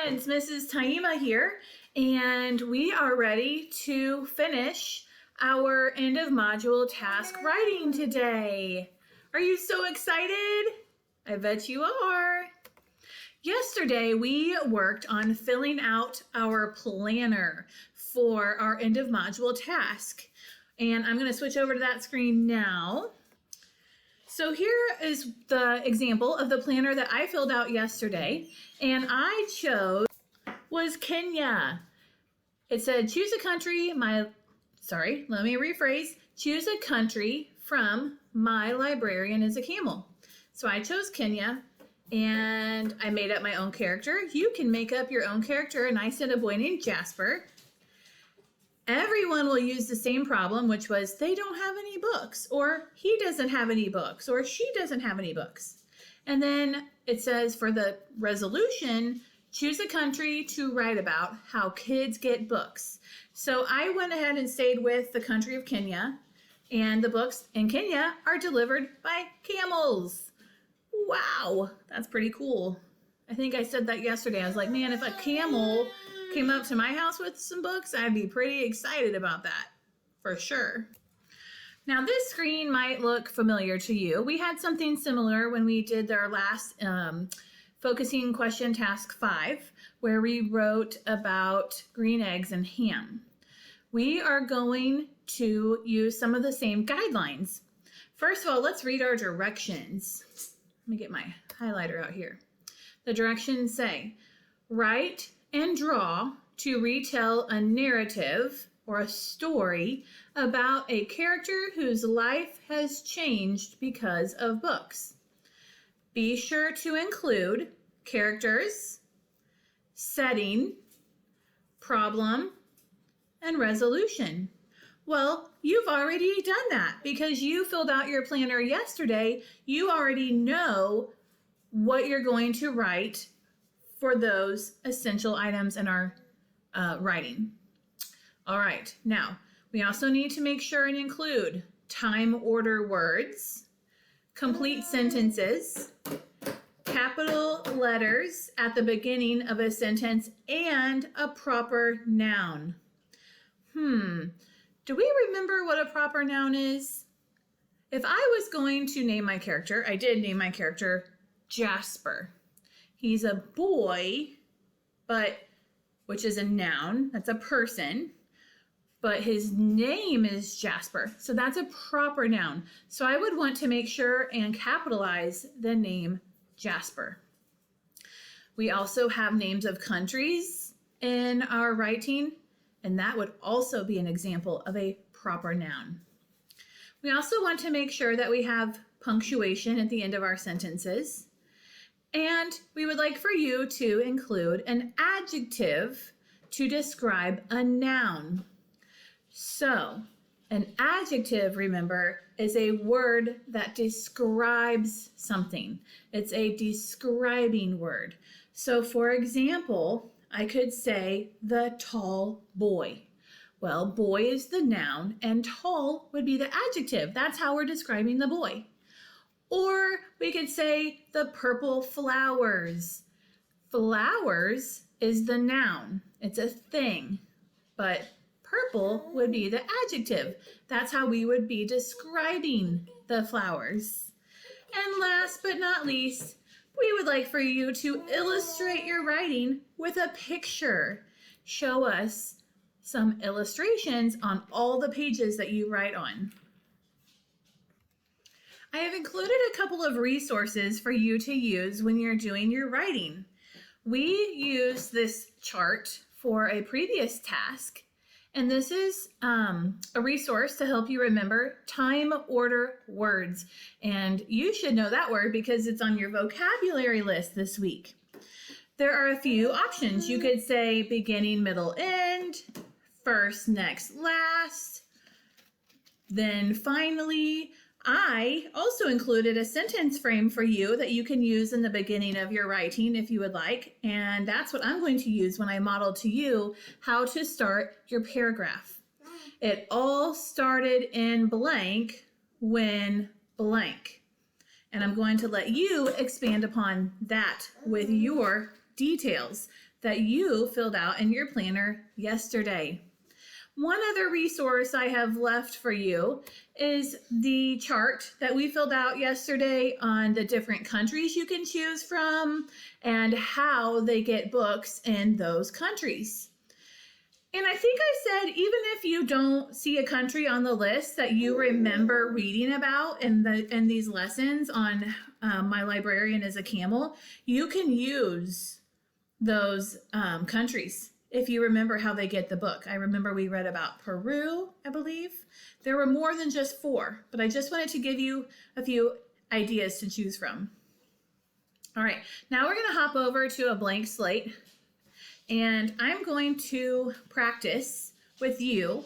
friends, Mrs. Taima here, and we are ready to finish our end of module task writing today. Are you so excited? I bet you are. Yesterday we worked on filling out our planner for our end of module task, and I'm going to switch over to that screen now. So here is the example of the planner that I filled out yesterday, and I chose was Kenya. It said choose a country, choose a country from my librarian is a camel. So I chose Kenya, and I made up my own character. You can make up your own character, and I said a boy named Jasper. Everyone will use the same problem, which was they don't have any books, or he doesn't have any books, or she doesn't have any books. And then it says for the resolution, choose a country to write about how kids get books. So I went ahead and stayed with the country of Kenya, and the books in Kenya are delivered by camels. Wow, that's pretty cool. I think I said that yesterday. I was like, man, if a camel came up to my house with some books, I'd be pretty excited about that, for sure. Now this screen might look familiar to you. We had something similar when we did our last focusing question task 5, where we wrote about green eggs and ham. We are going to use some of the same guidelines. First of all, let's read our directions. Let me get my highlighter out here. The directions say, write and draw to retell a narrative or a story about a character whose life has changed because of books. Be sure to include characters, setting, problem, and resolution. Well, you've already done that because you filled out your planner yesterday. You already know what you're going to write for those essential items in our writing. All right, now we also need to make sure and include time order words, complete sentences, capital letters at the beginning of a sentence, and a proper noun. Do we remember what a proper noun is? If I was going to name my character, I did name my character Jasper. He's a boy, which is a noun, that's a person, but his name is Jasper. So that's a proper noun. So I would want to make sure and capitalize the name Jasper. We also have names of countries in our writing, and that would also be an example of a proper noun. We also want to make sure that we have punctuation at the end of our sentences. And we would like for you to include an adjective to describe a noun. So, an adjective, remember, is a word that describes something. It's a describing word. So, for example, I could say the tall boy. Well, boy is the noun and tall would be the adjective. That's how we're describing the boy. Or we could say the purple flowers. Flowers is the noun. It's a thing. But purple would be the adjective. That's how we would be describing the flowers. And last but not least, we would like for you to illustrate your writing with a picture. Show us some illustrations on all the pages that you write on. I have included a couple of resources for you to use when you're doing your writing. We used this chart for a previous task, and this is a resource to help you remember time order words. And you should know that word because it's on your vocabulary list this week. There are a few options. You could say beginning, middle, end, first, next, last, then finally. I also included a sentence frame for you that you can use in the beginning of your writing if you would like, and that's what I'm going to use when I model to you how to start your paragraph. It all started in blank when blank, and I'm going to let you expand upon that with your details. that you filled out in your planner yesterday. One other resource I have left for you is the chart that we filled out yesterday on the different countries you can choose from and how they get books in those countries. And I think I said, even if you don't see a country on the list that you remember reading about in these lessons on My Librarian is a Camel, you can use those countries if you remember how they get the book. I remember we read about Peru, I believe. There were more than just 4, but I just wanted to give you a few ideas to choose from. All right, now we're going to hop over to a blank slate. And I'm going to practice with you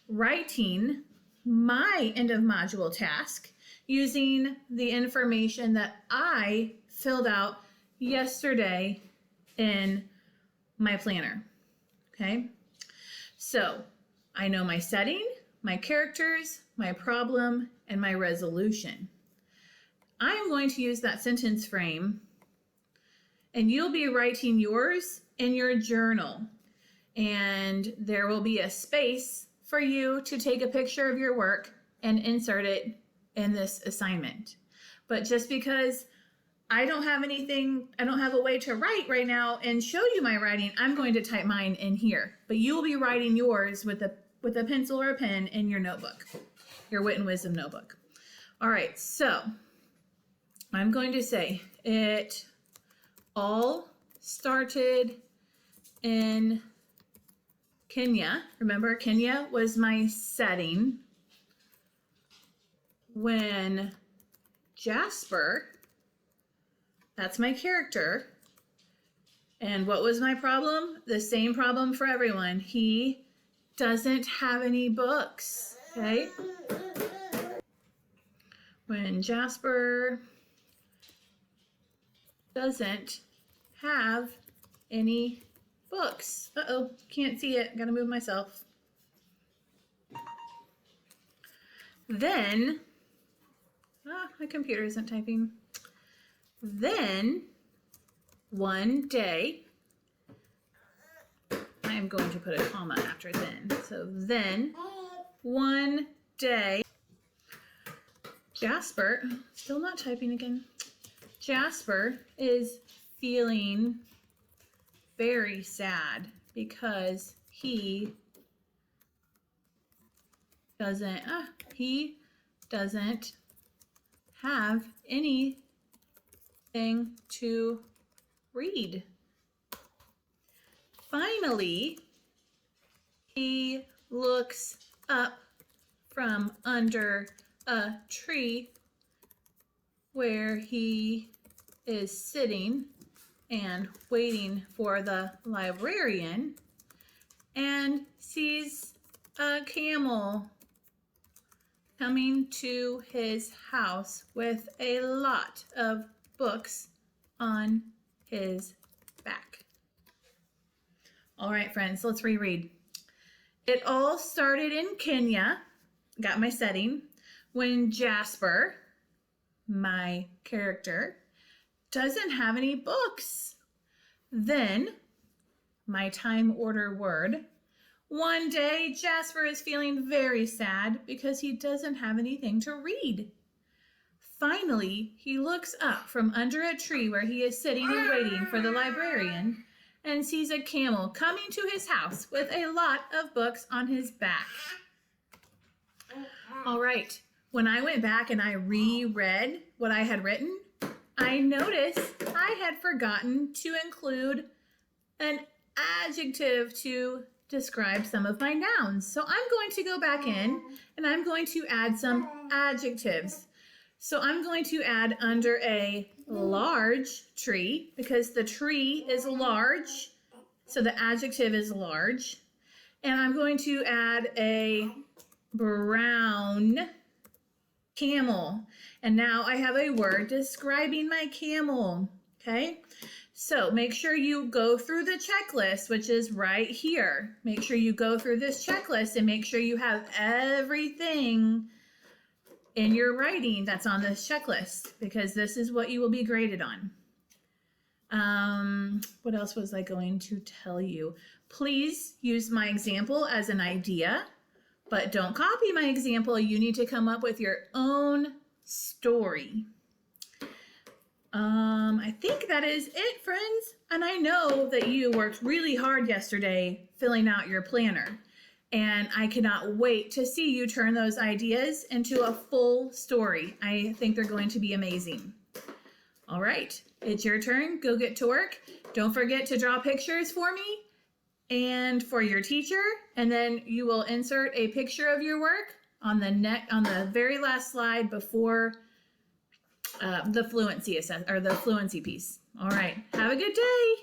writing my end of module task using the information that I filled out yesterday in my planner. Okay, so I know my setting, my characters, my problem, and my resolution. I am going to use that sentence frame, and you'll be writing yours in your journal, and there will be a space for you to take a picture of your work and insert it in this assignment. But just because I don't have a way to write right now and show you my writing, I'm going to type mine in here. But you will be writing yours with a pencil or a pen in your notebook, your Wit and Wisdom notebook. All right, so I'm going to say it all started in Kenya. Remember, Kenya was my setting when Jasper, that's my character. And what was my problem? The same problem for everyone. He doesn't have any books, okay? When Jasper doesn't have any books. Uh-oh, can't see it. Gotta move myself. Then, my computer isn't typing. Then, one day, I am going to put a comma after then. So then, one day, Jasper, still not typing again. Jasper is feeling very sad because he doesn't have anything to read. Finally, he looks up from under a tree where he is sitting and waiting for the librarian and sees a camel coming to his house with a lot of books on his back. All right, friends, let's reread. It all started in Kenya, got my setting, when Jasper, my character, doesn't have any books. Then, my time order word, one day Jasper is feeling very sad because he doesn't have anything to read. Finally, he looks up from under a tree where he is sitting and waiting for the librarian and sees a camel coming to his house with a lot of books on his back. All right, when I went back and I reread what I had written, I noticed I had forgotten to include an adjective to describe some of my nouns. So I'm going to go back in and I'm going to add some adjectives. So I'm going to add under a large tree because the tree is large. So the adjective is large. And I'm going to add a brown camel. And now I have a word describing my camel. Okay. So make sure you go through the checklist, which is right here. Make sure you go through this checklist and make sure you have everything in your writing that's on this checklist, because this is what you will be graded on. What else was I going to tell you? Please use my example as an idea, but don't copy my example. You need to come up with your own story. I think that is it, friends. And I know that you worked really hard yesterday filling out your planner. And I cannot wait to see you turn those ideas into a full story. I think they're going to be amazing. All right, it's your turn. Go get to work. Don't forget to draw pictures for me and for your teacher. And then you will insert a picture of your work on the very last slide before the fluency piece. All right, have a good day.